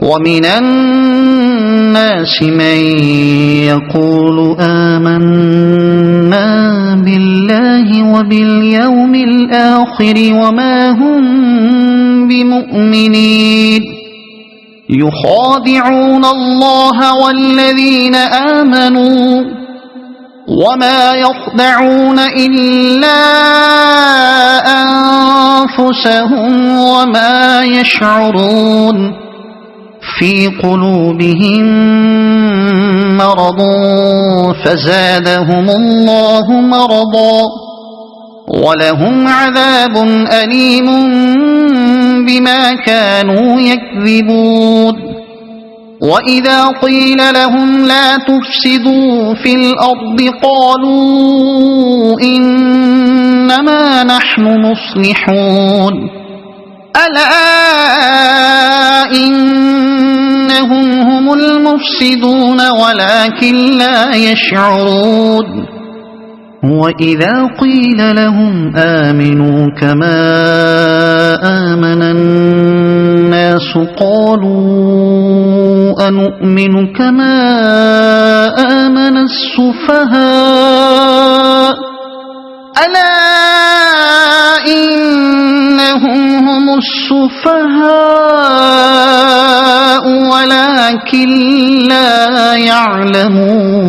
ومن الناس من يقول آمنا بالله وباليوم الآخر وما هم بمؤمنين يخادعون الله والذين آمنوا وما يخدعون إلا أنفسهم وما يشعرون في قلوبهم مرض فزادهم الله مرضا ولهم عذاب أليم بما كانوا يكذبون وإذا قيل لهم لا تفسدوا في الأرض قالوا إنما نحن مصلحون ألا إنهم هم المفسدون ولكن لا يشعرون وإذا قيل لهم آمنوا كما آمن الناس قالوا أنؤمن كما آمن السفهاء ألا إنهم هم السفهاء ولكن لا يعلمون